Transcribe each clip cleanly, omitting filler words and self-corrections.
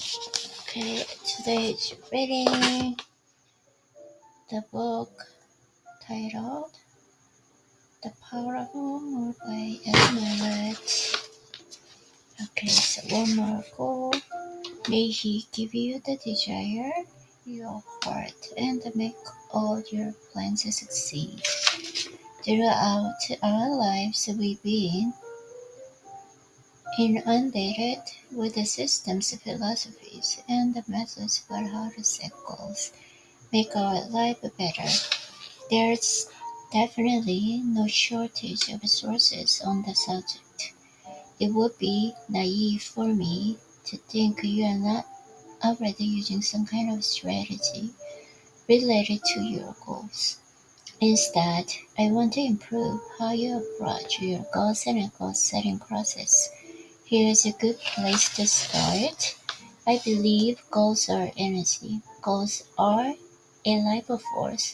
Okay, today's reading the book titled The Power of One More by Edmund. Okay, so one more goal. May he give you the desire, your heart, and make all your plans succeed. Throughout our lives, we've been inundated with the systems, philosophies, and the methods for how to set goals, make our life better. There's definitely no shortage of sources on the subject. It would be naive for me to think you are not already using some kind of strategy related to your goals. Instead, I want to improve how you approach your goals and goal setting process. Here's a good place to start. I believe goals are energy. Goals are a life force.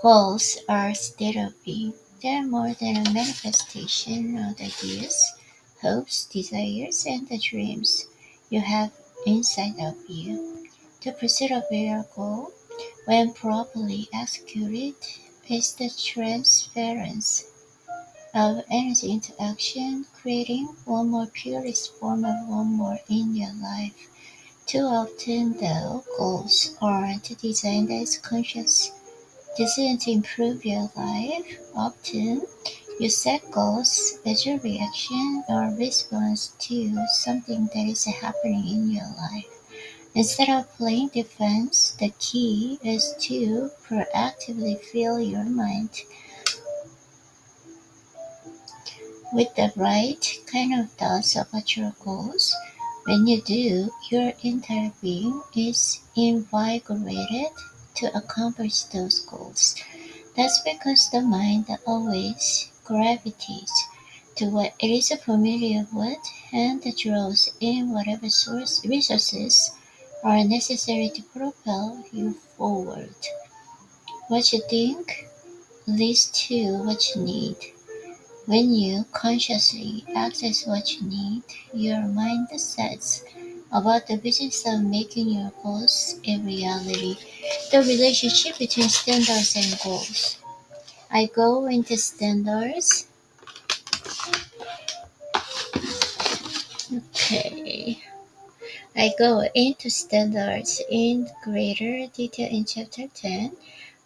Goals are a state of being. They are more than a manifestation of the ideas, hopes, desires, and the dreams you have inside of you. The pursuit of your goal, when properly executed, is the transference of energy into action, creating one more purest form of one more in your life. Too often, though, goals aren't designed as conscious decision to improve your life. Often, you set goals as your reaction or response to something that is happening in your life. Instead of playing defense, the key is to proactively fill your mind with the right kind of thoughts about your goals. When you do, your entire being is invigorated to accomplish those goals. That's because the mind always gravitates to what it is familiar with and draws in whatever resources are necessary to propel you forward. What you think leads to what you need. When you consciously access what you need, your mind sets about the business of making your goals a reality. The relationship between standards and goals. I go into standards. Okay. I go into standards in greater detail in chapter 10,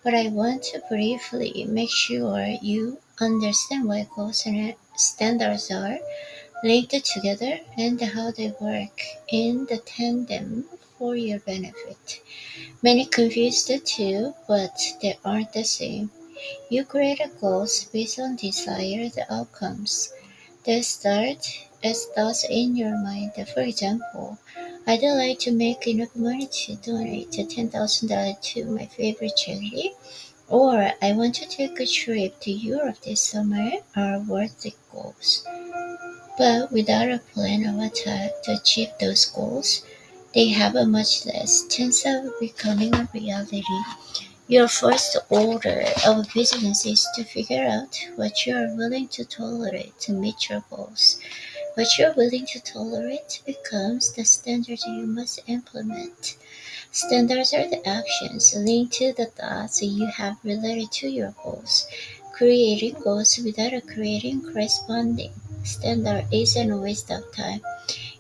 but I want to briefly make sure you understand why goals and standards are linked together and how they work in the tandem for your benefit. Many confuse the two, but they aren't the same. You create goals based on desired outcomes. They start as thoughts in your mind. For example, I'd like to make enough money to donate $10,000 to my favorite charity, or I want to take a trip to Europe this summer are worthy goals. But without a plan of attack to achieve those goals, they have a much less chance of becoming a reality. Your first order of business is to figure out what you are willing to tolerate to meet your goals. What you are willing to tolerate becomes the standard you must implement. Standards are the actions linked to the thoughts you have related to your goals. Creating goals without creating corresponding standard isn't a waste of time.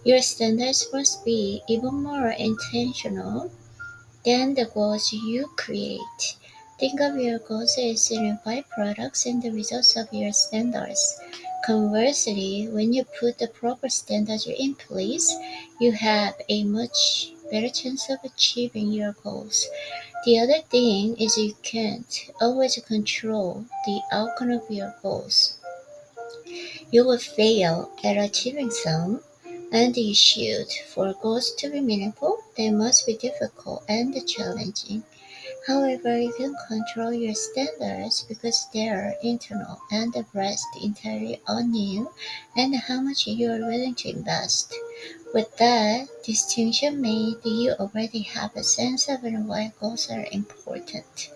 Your standards must be even more intentional than the goals you create. Think of your goals as byproducts and the results of your standards. Conversely, when you put the proper standards in place, you have a much better chance of achieving your goals. The other thing is you can't always control the outcome of your goals. You will fail at achieving some, and you should. For goals to be meaningful, they must be difficult and challenging. However, you can control your standards because they are internal and rest entirely on you and how much you are willing to invest. With that distinction made, you already have a sense of why goals are important.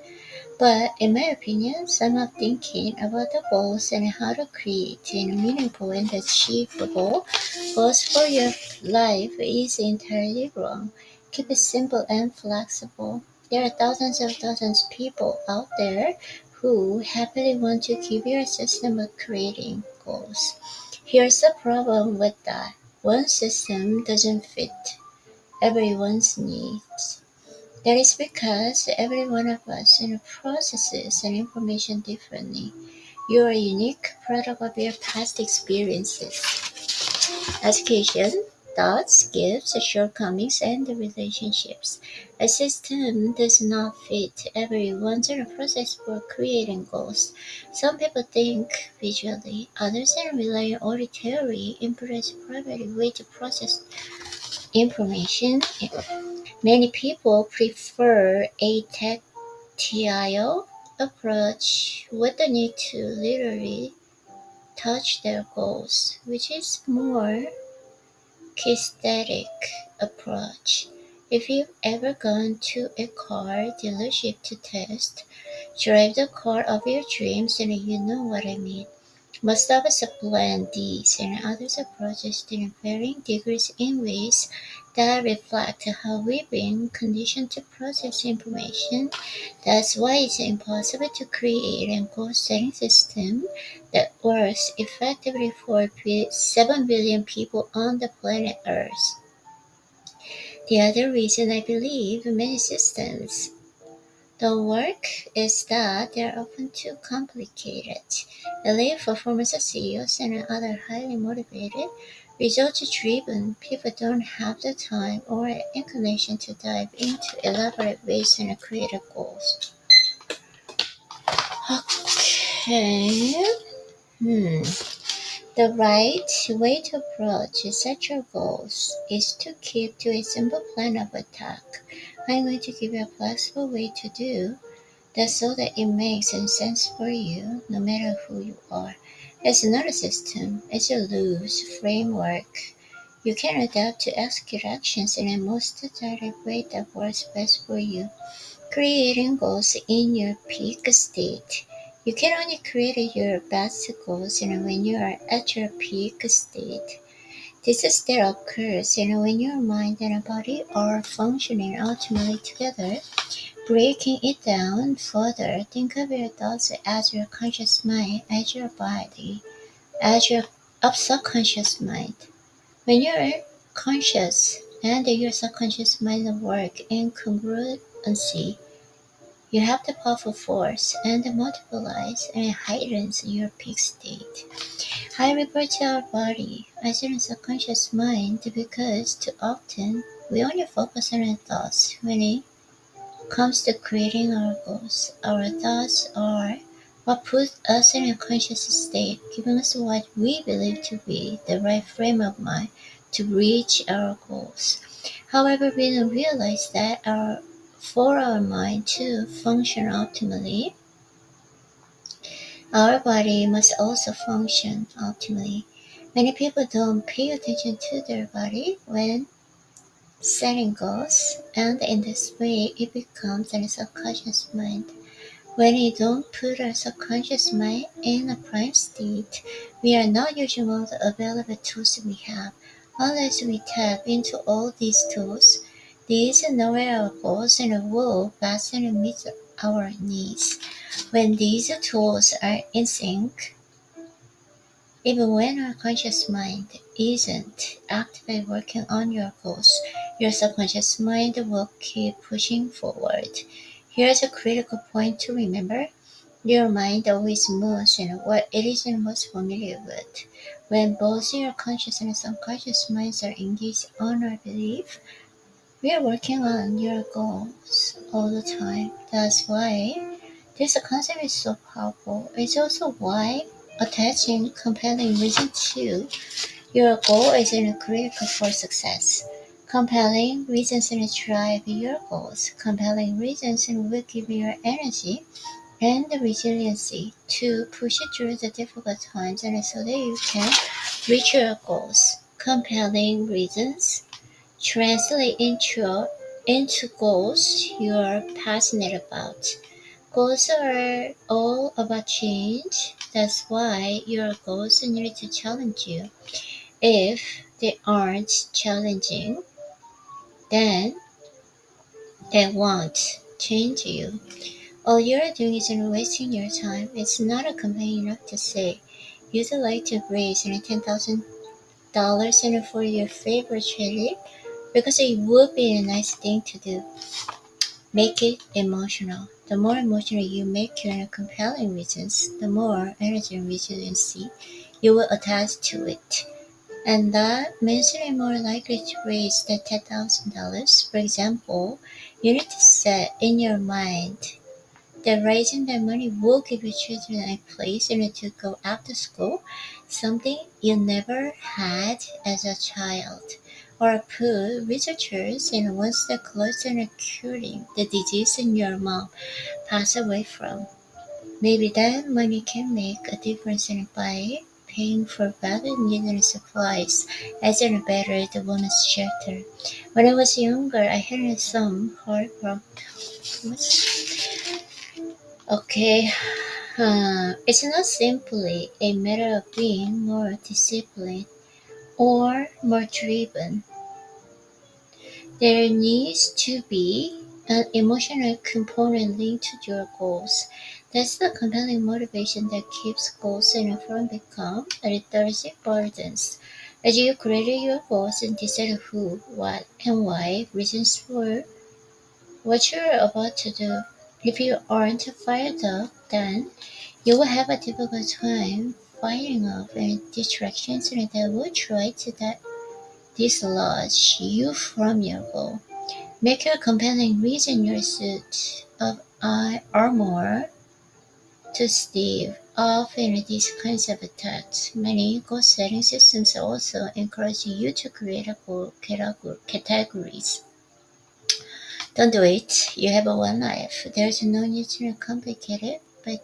But in my opinion, somehow thinking about the goals and how to create meaningful and achievable goals for your life is entirely wrong. Keep it simple and flexible. There are thousands of people out there who happily want to give you a system of creating goals. Here's the problem with that. One system doesn't fit everyone's needs. That is because every one of us processes and information differently. You are a unique product of your past experiences, education, thoughts, gifts, shortcomings, and the relationships. A system does not fit everyone's process for creating goals. Some people think visually, others rely on auditory, impress primarily way to process information. Many people prefer a tactile approach with the need to literally touch their goals, which is more kinesthetic approach. If you've ever gone to a car dealership to drive the car of your dreams, then you know what I mean. Most of us blend these and others approaches to varying degrees in ways that reflect how we've been conditioned to process information. That's why it's impossible to create a goal-setting system that works effectively for 7 billion people on the planet Earth. The other reason I believe many systems don't work is that they're often too complicated. Elite performance CEOs and other highly motivated, results-driven people don't have the time or inclination to dive into elaborate ways and creative goals. Okay. Hmm. The right way to approach such your goals is to keep to a simple plan of attack. I'm going to give you a flexible way to do that so that it makes sense for you no matter who you are. It's not a system, it's a loose framework. You can adapt to execute actions in a most direct way that works best for you. Creating goals in your peak state. You can only create your best goals when you are at your peak state. This state occurs when your mind and body are functioning optimally together. Breaking it down further, think of your thoughts as your conscious mind, as your body, as your subconscious mind. When you're conscious and your subconscious mind work in congruency, you have the powerful force and multiplies and heightens your peak state. I refer to our body as your subconscious mind because too often we only focus on our thoughts when it comes to creating our goals. Our thoughts are what puts us in a conscious state, giving us what we believe to be the right frame of mind to reach our goals. However, we don't realize that for our mind to function optimally, our body must also function optimally. Many people don't pay attention to their body when setting goals, and in this way it becomes a subconscious mind. When we don't put our subconscious mind in a prime state, we are not using all the available tools we have. Unless we tap into all these tools, these know our goals and will best meet our needs. When these tools are in sync, even when our conscious mind isn't actively working on your goals, your subconscious mind will keep pushing forward. Here's a critical point to remember. Your mind always moves in what it is most familiar with. When both your conscious and subconscious minds are engaged on our belief, we are working on your goals all the time. That's why this concept is so powerful. It's also why attaching compelling reason to your goal is critical for success. Compelling reasons drive your goals. Compelling reasons will give you energy and the resiliency to push it through the difficult times and so that you can reach your goals. Compelling reasons translate into goals you are passionate about. Goals are all about change. That's why your goals need to challenge you. If they aren't challenging, then they won't change you. All you're doing is wasting your time. It's not a compelling enough to say you'd like to raise $10,000 for your favorite charity because it would be a nice thing to do. Make it emotional. The more emotional you make your compelling reasons, the more energy and resiliency you will attach to it. And that means you're more likely to raise the $10,000. For example, you need to set in your mind that raising that money will give your children a place to go after school, something you never had as a child, or put researchers in one step closer to curing the disease your mom passed away from. Maybe that money can make a difference by paying for valid needed supplies as a battered woman's shelter. When I was younger, I had some heartbroken. Okay, it's not simply a matter of being more disciplined or more driven. There needs to be an emotional component linked to your goals. That's the compelling motivation that keeps goals from become lethargic burdens. As you create your goals and decide who, what, and why, reasons for what you're about to do. If you aren't fired up, then you will have a difficult time fighting off any distractions that will try to dislodge you from your goal. Make your compelling reason your suit of armor to stave off these kinds of attacks. Many goal-setting systems also encourage you to create a goal categories. Don't do it. You have one life. There's no need to complicate it by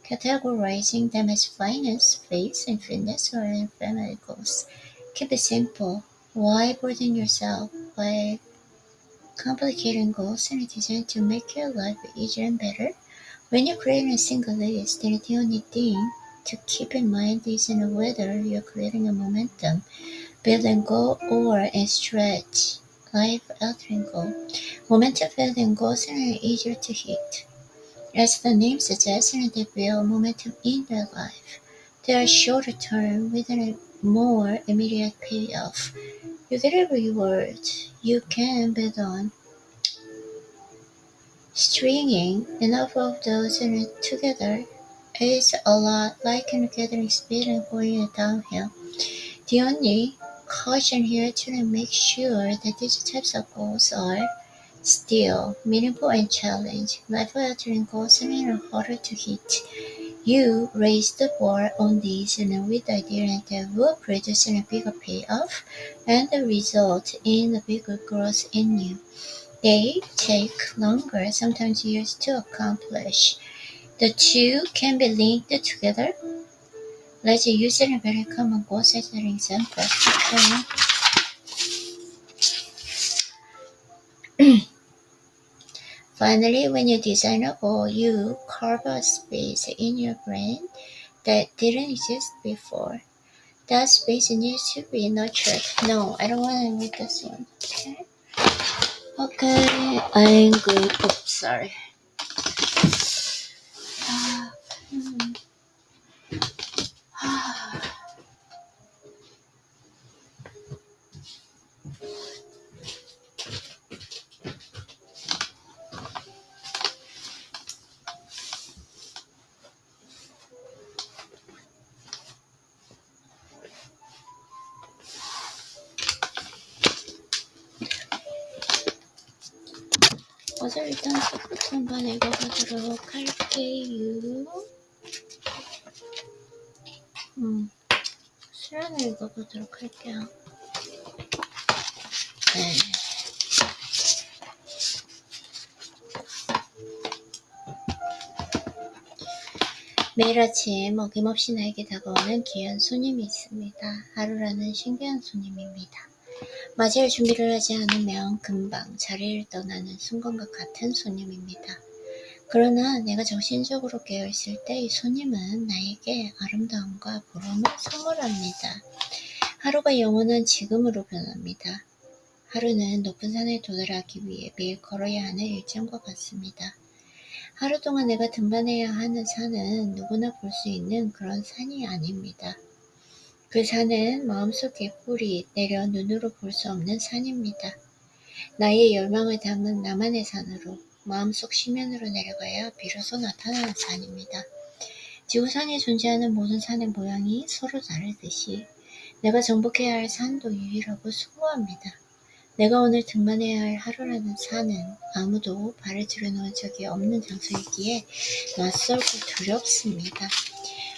categorizing them as finance, faith, and fitness or family goals. Keep it simple. Why burden yourself by complicating goals designed to make your life easier and better? When you create a single list, then the only thing to keep in mind is whether you're creating a momentum building goal or a stretch life altering goal. Momentum building goals are easier to hit. As the name suggests, they build momentum in their life. They are shorter term with a more immediate payoff. You get a reward you can build on. Stringing enough of those together is a lot like gathering speed and going downhill. The only caution here to make sure that these types of goals are still meaningful and challenge. Life-altering goals are harder to hit. You raise the bar on these with the idea that will produce a bigger payoff and result in a bigger growth in you. They take longer, sometimes years to accomplish. The two can be linked together. Let's use a very common goal as an example. Finally, when you design a goal, you carve a space in your brain that didn't exist before. That space needs to be nurtured. No, I don't want to read this one. Okay, I'm good. Oops, sorry. 어제 일단 책부터 한번 읽어보도록 할게요. 수련을 읽어보도록 할게요. 네. 매일 아침 어김없이 나에게 다가오는 귀한 손님이 있습니다. 하루라는 신기한 손님입니다. 맞이할 준비를 하지 않으면 금방 자리를 떠나는 순간과 같은 손님입니다. 그러나 내가 정신적으로 깨어있을 때 이 손님은 나에게 아름다움과 보람을 선물합니다. 하루가 영원한 지금으로 변합니다. 하루는 높은 산에 도달하기 위해 매일 걸어야 하는 일정과 같습니다. 하루 동안 내가 등반해야 하는 산은 누구나 볼 수 있는 그런 산이 아닙니다. 그 산은 마음속에 뿌리 내려 눈으로 볼 수 없는 산입니다. 나의 열망을 담은 나만의 산으로 마음속 심연으로 내려가야 비로소 나타나는 산입니다. 지구상에 존재하는 모든 산의 모양이 서로 다르듯이 내가 정복해야 할 산도 유일하고 숭고합니다. 내가 오늘 등반해야 할 하루라는 산은 아무도 발을 들여놓은 적이 없는 장소이기에 낯설고 두렵습니다.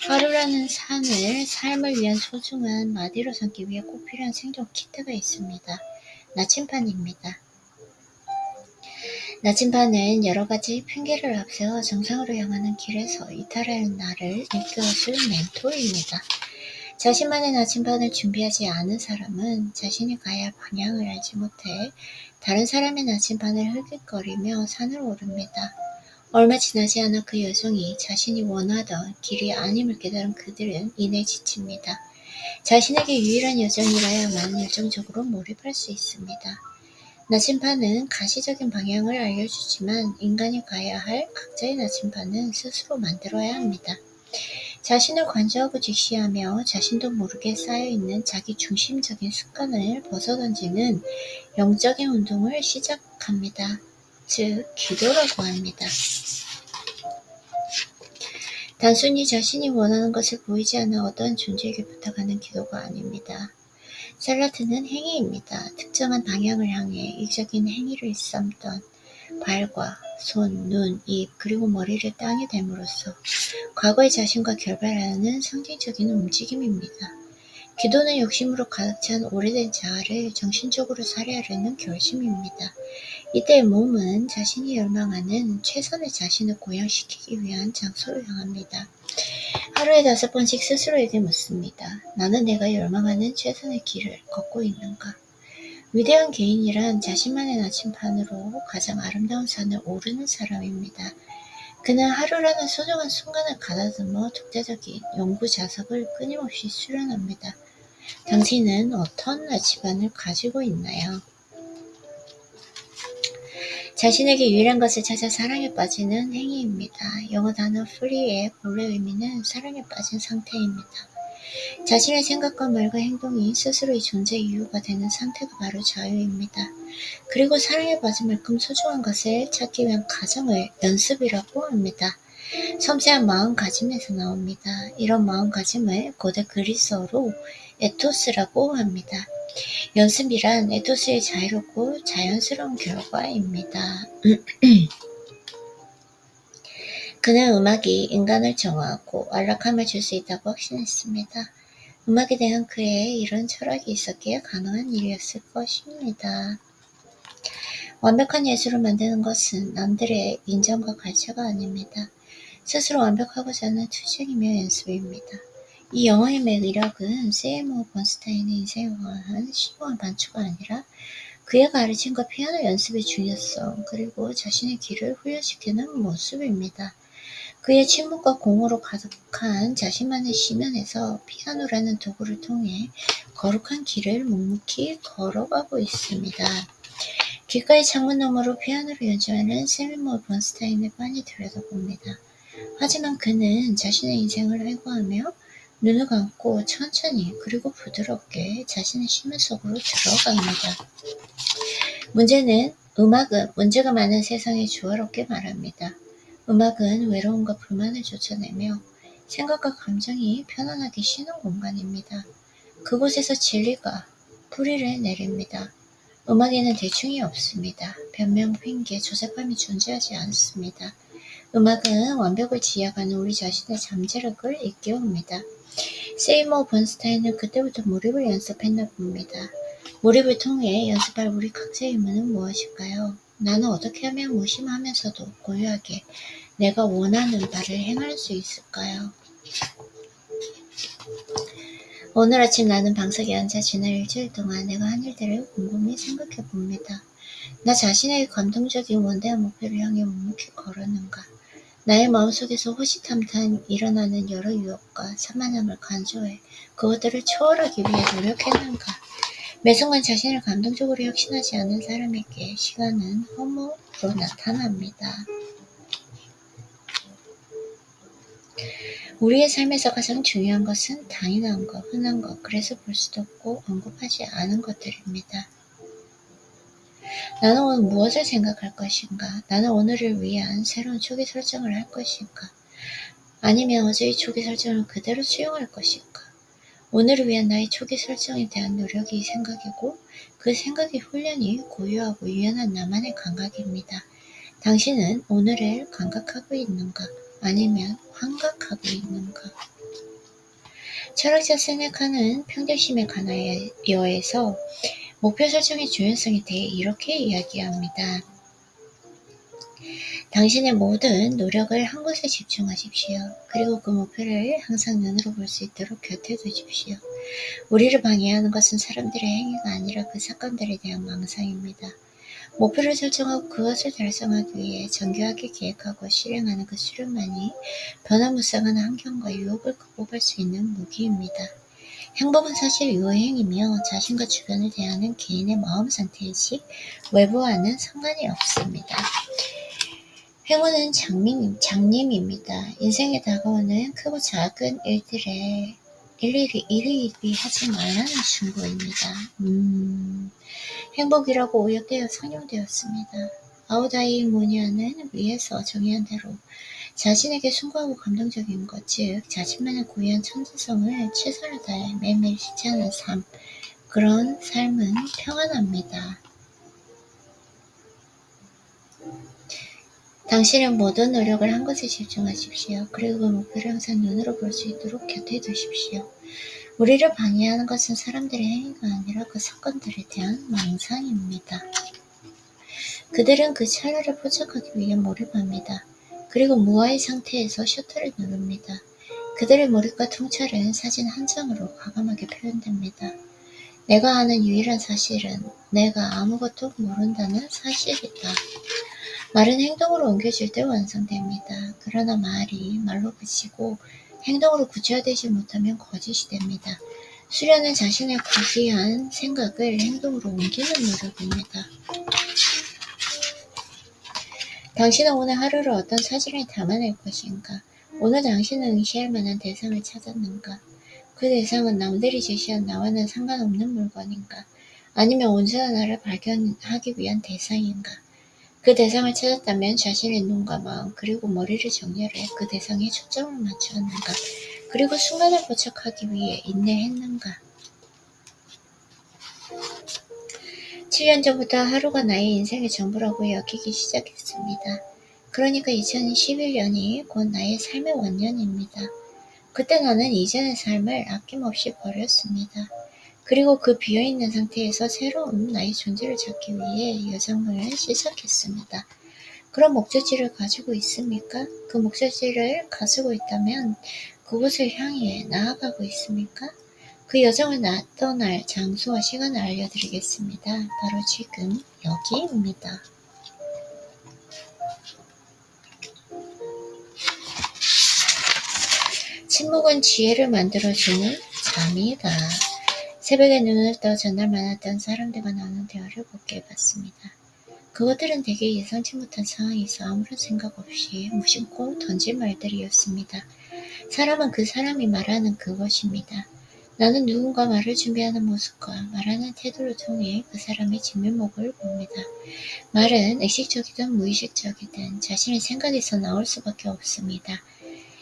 하루라는 산을 삶을 위한 소중한 마디로 삼기 위해 꼭 필요한 생존 키트가 있습니다. 나침반입니다. 나침반은 여러 가지 핑계를 앞세워 정상으로 향하는 길에서 이탈하는 나를 일깨워줄 멘토입니다. 자신만의 나침반을 준비하지 않은 사람은 자신이 가야 할 방향을 알지 못해 다른 사람의 나침반을 흘깃거리며 산을 오릅니다. 얼마 지나지 않아 그 여정이 자신이 원하던 길이 아님을 깨달은 그들은 이내 지칩니다. 자신에게 유일한 여정이라야만 열정적으로 몰입할 수 있습니다. 나침반은 가시적인 방향을 알려주지만 인간이 가야 할 각자의 나침반은 스스로 만들어야 합니다. 자신을 관조하고 직시하며 자신도 모르게 쌓여있는 자기 중심적인 습관을 벗어던지는 영적인 운동을 시작합니다. 즉, 기도라고 합니다. 단순히 자신이 원하는 것을 보이지 않는 어떠한 존재에게 부탁하는 기도가 아닙니다. 셀라트는 행위입니다. 특정한 방향을 향해 이적인 행위를 일삼던 발과 손, 눈, 입, 그리고 머리를 땅에 댐으로써 과거의 자신과 결별하는 상징적인 움직임입니다. 기도는 욕심으로 가득 찬 오래된 자아를 정신적으로 살해하려는 결심입니다. 이때 몸은 자신이 열망하는 최선의 자신을 고양시키기 위한 장소로 향합니다. 하루에 5번씩 스스로에게 묻습니다. 나는 내가 열망하는 최선의 길을 걷고 있는가? 위대한 개인이란 자신만의 나침반으로 가장 아름다운 산을 오르는 사람입니다. 그는 하루라는 소중한 순간을 가다듬어 독자적인 연구 자석을 끊임없이 수련합니다. 당신은 어떤 나침반을 가지고 있나요? 자신에게 유일한 것을 찾아 사랑에 빠지는 행위입니다. 영어 단어 free의 본래 의미는 사랑에 빠진 상태입니다. 자신의 생각과 말과 행동이 스스로의 존재 이유가 되는 상태가 바로 자유입니다. 그리고 사랑에 빠진 만큼 소중한 것을 찾기 위한 과정을 연습이라고 합니다. 섬세한 마음가짐에서 나옵니다. 이런 마음가짐을 고대 그리스어로 에토스라고 합니다. 연습이란 에토스의 자유롭고 자연스러운 결과입니다. 그는 음악이 인간을 정화하고 안락함을 줄 수 있다고 확신했습니다. 음악에 대한 그의 이런 철학이 있었기에 가능한 일이었을 것입니다. 완벽한 예술을 만드는 것은 남들의 인정과 갈채가 아닙니다. 스스로 완벽하고자 하는 투쟁이며 연습입니다. 이 영화의 매력은 세이머 번스타인의 인생에 관한 심오한 반추가 아니라 그의 가르침과 피아노 연습의 중요성 그리고 자신의 길을 훈련시키는 모습입니다. 그의 침묵과 공허로 가득한 자신만의 심연에서 피아노라는 도구를 통해 거룩한 길을 묵묵히 걸어가고 있습니다. 길가의 창문 너머로 피아노를 연주하는 세이머 번스타인을 빤히 들여다봅니다. 하지만 그는 자신의 인생을 회고하며 눈을 감고 천천히 그리고 부드럽게 자신의 심연 속으로 들어갑니다. 음악은 문제가 많은 세상에 조화롭게 말합니다. 음악은 외로움과 불만을 쫓아내며 생각과 감정이 편안하게 쉬는 공간입니다. 그곳에서 진리가 뿌리를 내립니다. 음악에는 대충이 없습니다. 변명, 핑계, 조잡함이 존재하지 않습니다. 음악은 완벽을 지향하는 우리 자신의 잠재력을 일깨웁니다. 세이머 번스타인은 그때부터 몰입을 연습했나 봅니다. 몰입을 통해 연습할 우리 각자의 의무는 무엇일까요? 나는 어떻게 하면 무심하면서도 고요하게 내가 원하는 바를 행할 수 있을까요? 오늘 아침 나는 방석에 앉아 지난 일주일 동안 내가 한 일들을 곰곰이 생각해 봅니다. 나 자신에게 감동적인 원대한 목표를 향해 묵묵히 걸었는가? 나의 마음속에서 호시탐탐 일어나는 여러 유혹과 산만함을 간소해 그것들을 초월하기 위해 노력했는가? 매 순간 자신을 감동적으로 혁신하지 않는 사람에게 시간은 허무로 나타납니다. 우리의 삶에서 가장 중요한 것은 당연한 것, 흔한 것, 그래서 볼 수도 없고 언급하지 않은 것들입니다. 나는 오늘 무엇을 생각할 것인가? 나는 오늘을 위한 새로운 초기 설정을 할 것인가? 아니면 어제의 초기 설정을 그대로 수용할 것인가? 오늘을 위한 나의 초기 설정에 대한 노력이 생각이고 그 생각의 훈련이 고유하고 유연한 나만의 감각입니다. 당신은 오늘을 감각하고 있는가? 아니면 환각하고 있는가? 철학자 세네카는 평정심에 관하여에서 목표 설정의 중요성에 대해 이렇게 이야기합니다. 당신의 모든 노력을 한 곳에 집중하십시오. 그리고 그 목표를 항상 눈으로 볼 수 있도록 곁에 두십시오. 우리를 방해하는 것은 사람들의 행위가 아니라 그 사건들에 대한 망상입니다. 목표를 설정하고 그것을 달성하기 위해 정교하게 계획하고 실행하는 그 수련만이 변화무쌍한 환경과 유혹을 극복할 수 있는 무기입니다. 행복은 사실 유행이며 자신과 주변을 대하는 개인의 마음 상태이지 외부와는 상관이 없습니다. 행운은 장님입니다. 인생에 다가오는 크고 작은 일들에 일일이 하지 말라는 충고입니다. 행복이라고 오역되어 상용되었습니다. 아우다이모니아는 위에서 정의한 대로 자신에게 숭고하고 감동적인 것, 즉 자신만의 고유한 천재성을 최선을 다해 매일매일 실천하는 삶, 그런 삶은 평안합니다. 당신의 모든 노력을 한 곳에 집중하십시오. 그리고 그 목표를 항상 눈으로 볼 수 있도록 곁에 두십시오. 우리를 방해하는 것은 사람들의 행위가 아니라 그 사건들에 대한 망상입니다. 그들은 그 찰나를 포착하기 위해 몰입합니다. 그리고 무아의 상태에서 셔터를 누릅니다. 그들의 몰입과 통찰은 사진 한 장으로 과감하게 표현됩니다. 내가 아는 유일한 사실은 내가 아무것도 모른다는 사실이다. 말은 행동으로 옮겨질 때 완성됩니다. 그러나 말이 말로 그치고 행동으로 구체화되지 못하면 거짓이 됩니다. 수련은 자신의 고귀한 생각을 행동으로 옮기는 노력입니다. 당신은 오늘 하루를 어떤 사진을 담아낼 것인가? 오늘 당신은 응시할 만한 대상을 찾았는가? 그 대상은 남들이 제시한 나와는 상관없는 물건인가? 아니면 온전한 나를 발견하기 위한 대상인가? 그 대상을 찾았다면 자신의 눈과 마음 그리고 머리를 정렬해 그 대상에 초점을 맞추었는가? 그리고 순간을 포착하기 위해 인내했는가? 7년 전부터 하루가 나의 인생의 전부라고 여기기 시작했습니다. 그러니까 2011년이 곧 나의 삶의 원년입니다. 그때 나는 이전의 삶을 아낌없이 버렸습니다. 그리고 그 비어있는 상태에서 새로운 나의 존재를 찾기 위해 여정을 시작했습니다. 그런 목적지를 가지고 있습니까? 그 목적지를 가지고 있다면 그곳을 향해 나아가고 있습니까? 그 여정을 떠날 장소와 시간을 알려드리겠습니다. 바로 지금 여기입니다. 침묵은 지혜를 만들어주는 잠이다. 새벽에 눈을 떠 전날 만났던 사람들과 나눈 대화를 복귀해봤습니다. 그것들은 대개 예상치 못한 상황에서 아무런 생각 없이 무심코 던진 말들이었습니다. 사람은 그 사람이 말하는 그것입니다. 나는 누군가 말을 준비하는 모습과 말하는 태도를 통해 그 사람의 진면목을 봅니다. 말은 의식적이든 무의식적이든 자신의 생각에서 나올 수밖에 없습니다.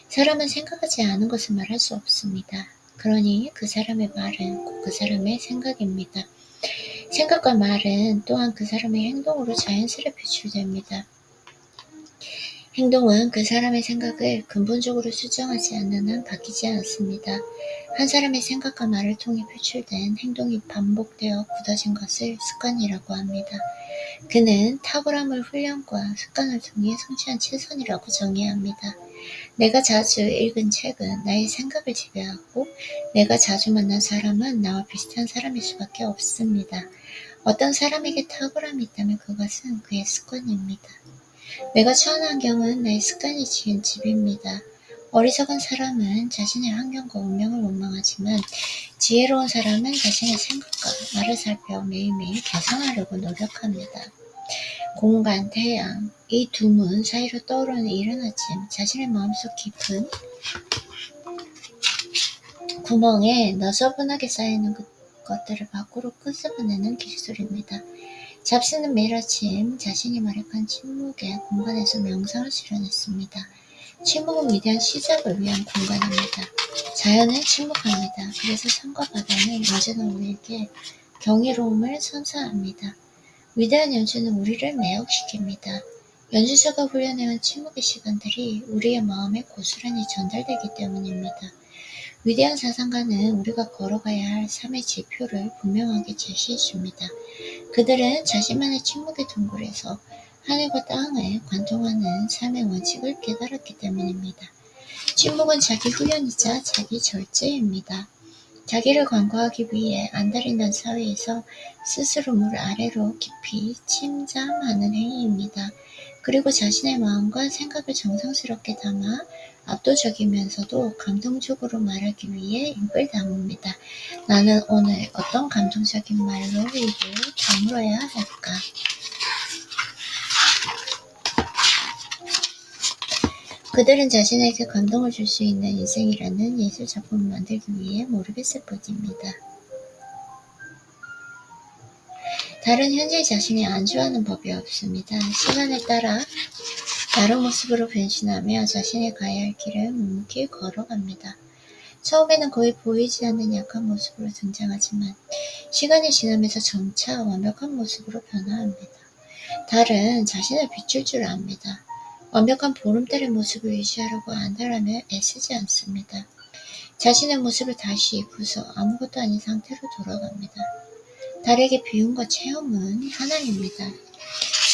사람은 생각하지 않은 것을 말할 수 없습니다. 그러니 그 사람의 말은 꼭 그 사람의 생각입니다. 생각과 말은 또한 그 사람의 행동으로 자연스레 표출됩니다. 행동은 그 사람의 생각을 근본적으로 수정하지 않는 한 바뀌지 않습니다. 한 사람의 생각과 말을 통해 표출된 행동이 반복되어 굳어진 것을 습관이라고 합니다. 그는 탁월함을 훈련과 습관을 통해 성취한 최선이라고 정의합니다. 내가 자주 읽은 책은 나의 생각을 지배하고 내가 자주 만난 사람은 나와 비슷한 사람일 수밖에 없습니다. 어떤 사람에게 탁월함이 있다면 그것은 그의 습관입니다. 내가 처한 환경은 나의 습관이 지은 집입니다. 어리석은 사람은 자신의 환경과 운명을 원망하지만 지혜로운 사람은 자신의 생각과 말을 살펴 매일매일 개선하려고 노력합니다. 공간, 태양, 이 두 문 사이로 떠오르는 이른 아침, 자신의 마음속 깊은 구멍에 너저분하게 쌓여있는 것들을 밖으로 끄집어내는 기술입니다. 잡스는 매일 아침 자신이 말했던 침묵의 공간에서 명상을 수련했습니다. 침묵은 위대한 시작을 위한 공간입니다. 자연은 침묵합니다. 그래서 산과 바다는 언제나 우리에게 경이로움을 선사합니다. 위대한 연주는 우리를 매혹시킵니다. 연주자가 훈련해온 침묵의 시간들이 우리의 마음에 고스란히 전달되기 때문입니다. 위대한 사상가는 우리가 걸어가야 할 삶의 지표를 분명하게 제시해줍니다. 그들은 자신만의 침묵의 동굴에서 하늘과 땅을 관통하는 삶의 원칙을 깨달았기 때문입니다. 침묵은 자기 훈련이자 자기 절제입니다. 자기를 관과하기 위해 안달이 난 사회에서 스스로 물 아래로 깊이 침잠하는 행위입니다. 그리고 자신의 마음과 생각을 정성스럽게 담아 압도적이면서도 감동적으로 말하기 위해 입을 다뭅니다. 나는 오늘 어떤 감동적인 말로 입을 다물어야 할까? 그들은 자신에게 감동을 줄 수 있는 인생이라는 예술작품을 만들기 위해 모르겠을 뿐입니다. 달은 현재 자신이 안주하는 법이 없습니다. 시간에 따라 다른 모습으로 변신하며 자신이 가야 할 길을 묵묵히 걸어갑니다. 처음에는 거의 보이지 않는 약한 모습으로 등장하지만 시간이 지나면서 점차 완벽한 모습으로 변화합니다. 달은 자신을 비출 줄 압니다. 완벽한 보름달의 모습을 유지하려고 안달하며 애쓰지 않습니다. 자신의 모습을 다시 입고서 아무것도 아닌 상태로 돌아갑니다. 달에게 비움과 체험은 하나입니다.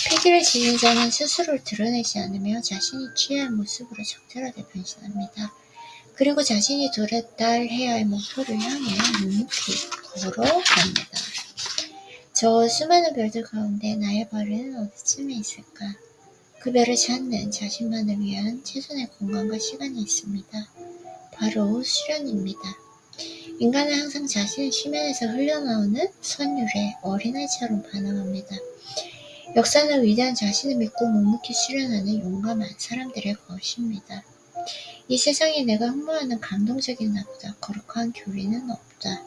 패기를 지닌 자는 스스로를 드러내지 않으며 자신이 취할 모습으로 적절하게 변신합니다. 그리고 자신이 도달해야 할 목표를 향해 묵묵히 걸어갑니다. 저 수많은 별들 가운데 나의 발은 어디쯤에 있을까? 그 별을 찾는 자신만을 위한 최선의 공간과 시간이 있습니다. 바로 수련입니다. 인간은 항상 자신의 심연에서 흘러나오는 선율에 어린아이처럼 반응합니다. 역사는 위대한 자신을 믿고 묵묵히 수련하는 용감한 사람들의 것입니다. 이 세상에 내가 흠모하는 감동적인 나보다 거룩한 교리는 없다.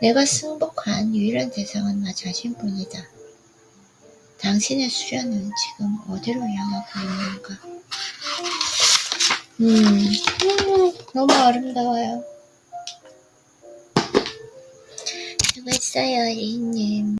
내가 승복한 유일한 대상은 나 자신뿐이다. 당신의 수련은 지금 어디로 향하고 있는가? 너무 아름다워요. 수고했어요, 리님.